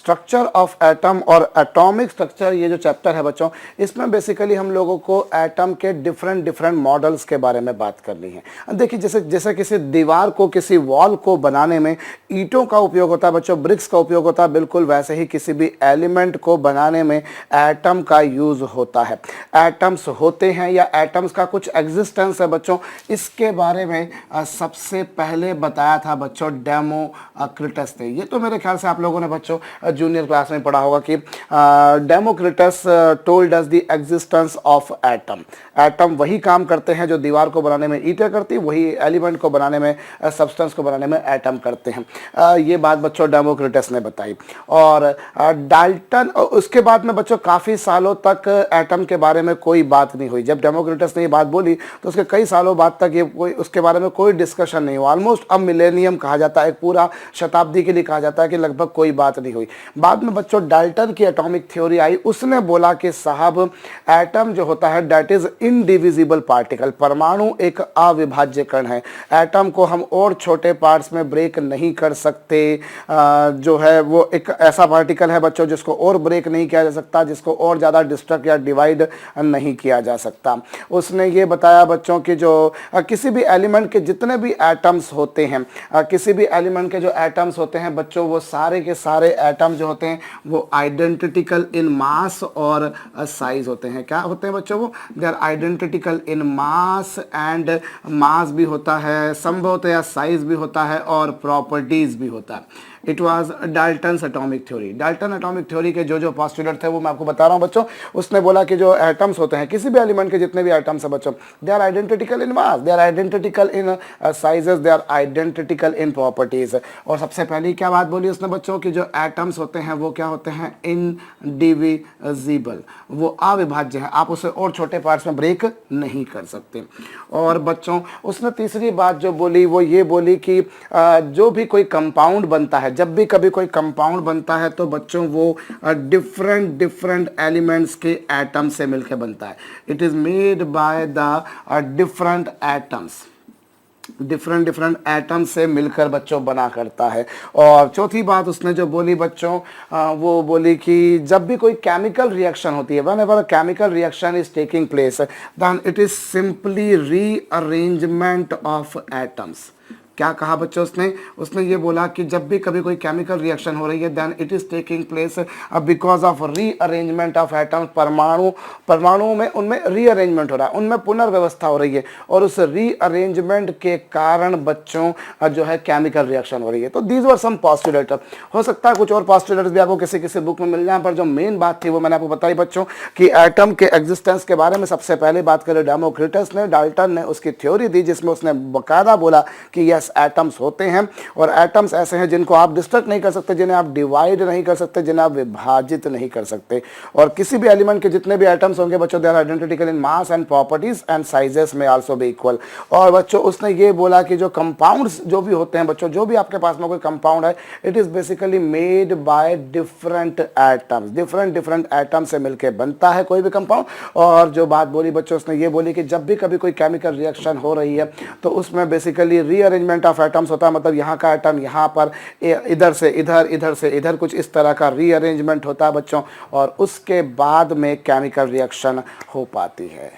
Structure of atom और atomic structure, ये जो चैप्टर है बच्चों, इसमें बेसिकली हम लोगों को एटम के डिफरेंट डिफरेंट मॉडल्स के बारे में बात करनी है। देखिए जैसे जैसे किसी दीवार को, किसी वॉल को बनाने में ईंटों का उपयोग होता है बच्चों, ब्रिक्स का उपयोग होता है, बिल्कुल वैसे ही किसी भी एलिमेंट को बनाने में एटम का यूज होता है। एटम्स होते हैं या एटम्स का कुछ एग्जिस्टेंस है बच्चों, इसके बारे में सबसे पहले बताया था बच्चों डेमोक्रिटस ने। ये तो मेरे ख्याल से आप लोगों ने बच्चों जूनियर क्लास में पढ़ा होगा कि Democritus told us the existence of atom. Atom वही काम करते हैं जो दीवार को बनाने में ईंटें करती, वही एलिमेंट को बनाने में, सब्सटेंस को बनाने में एटम करते हैं। ये बात बच्चों डेमोक्रिटस ने बताई। और डाल्टन, उसके बाद में बच्चों काफ़ी सालों तक एटम के बारे में कोई बात नहीं हुई। जब डेमोक्रिटस ने ये बात बोली तो उसके कई सालों बाद तक ये कोई उसके बारे में कोई डिस्कशन नहीं हुआ। ऑलमोस्ट अब मिलेनियम कहा जाता है, एक पूरा शताब्दी के लिए कहा जाता है कि लगभग कोई बात नहीं हुई। बाद में बच्चों डाल्टन की एटॉमिक थ्योरी आई, उसने बोला कि साहब एटम जो होता है दैट इज इनडिविजिबल पार्टिकल, परमाणु एक अविभाज्य कण है। एटम को हम और छोटे पार्ट्स में ब्रेक नहीं कर सकते। जो है वो एक ऐसा पार्टिकल है बच्चों जिसको और ब्रेक नहीं किया जा सकता, जिसको और ज़्यादा डिस्ट्रक्ट या डिवाइड नहीं किया जा सकता। उसने ये बताया बच्चों कि जो किसी भी एलिमेंट के जितने भी एटम्स होते हैं, किसी भी एलिमेंट के जो एटम्स होते हैं बच्चों, वो सारे के सारे एटम जो होते हैं वो आइडेंटिकल इन मास और साइज होते हैं। क्या होते हैं बच्चों? वो they are identical in mass and mass भी होता है, संभवतः या साइज भी होता है और प्रॉपर्टीज भी होता है। It was Dalton's atomic theory. Dalton atomic theory के जो जो पोस्टुलेट थे वो मैं आपको बता रहा हूँ बच्चों। उसने बोला कि जो एटम्स होते हैं, किसी भी एलिमेंट के जितने भी एटम्स हैं बच्चों, they are identical in mass, they are identical in sizes, they are identical in properties. और सबसे पहले क्या बात बोली उसने बच्चों कि जो एटम्स होते हैं वो क्या होते हैं? इनडिविजिबल, वो अविभाज्य है, आप उसे और छोटे पार्ट्स में ब्रेक नहीं कर सकते। और बच्चों उसने तीसरी बात जो बोली वो ये बोली कि जो भी कोई कंपाउंड बनता है, जब भी कभी कोई कंपाउंड बनता है तो बच्चों वो डिफरेंट डिफरेंट एलिमेंट्स के एटम से मिलकर बनता है। It is made by the different atoms, different different atom से मिलकर बच्चों बना करता है। और चौथी बात उसने जो बोली बच्चों, वो बोली कि जब भी कोई केमिकल रिएक्शन होती है, whenever a chemical reaction is taking place, then it is simply rearrangement of atoms. क्या कहा बच्चों उसने ये बोला कि जब भी कभी कोई केमिकल रिएक्शन हो रही है then it is taking place because of rearrangement of atoms. परमाणुओं में उनमें रीअरेंजमेंट हो रहा है, उनमें पुनर्व्यवस्था हो रही है, और उस रीअरेंजमेंट के कारण बच्चों जो है केमिकल रिएक्शन हो रही है। तो दीज वर सम पोस्टुलेट। हो सकता है कुछ और पोस्टुलेट्स भी आपको किसी किसी बुक में मिल जाए, पर जो मेन बात थी वो मैंने आपको बताई बच्चों कि एटम के एग्जिस्टेंस के बारे में सबसे पहले बात करें डेमोक्रिटस ने। डाल्टन ने उसकी थ्योरी दी जिसमें उसने बाकायदा बोला कि यस एटम्स होते हैं, और एटम्स ऐसे हैं जिनको आप डिस्ट्रक्ट नहीं कर सकते, जिन्हें आप डिवाइड नहीं कर सकते, जिन्हें आप विभाजित नहीं कर सकते। और किसी भी एलिमेंट के जितने भी एटम्स होंगे बच्चों, they are identical in mass and properties and sizes में आल्सो बी इक्वल। और बच्चों उसने ये बोला कि जो कंपाउंड्स जो भी होते हैं बच्चों, जो भी आपके पास में कोई कंपाउंड है, it is basically made by different atoms, different different atoms से मिलकर बनता है कोई भी कंपाउंड। और जो बात बोली बच्चों उसने ये बोली कि जब भी कभी कोई केमिकल रिएक्शन हो रही है तो उसमें बेसिकली रीअरेंजमेंट ऑफ एटम्स होता है, मतलब यहाँ का एटम यहाँ पर, इधर से इधर, इधर से इधर, कुछ इस तरह का रीअरेंजमेंट होता है बच्चों, और उसके बाद में केमिकल रिएक्शन हो पाती है।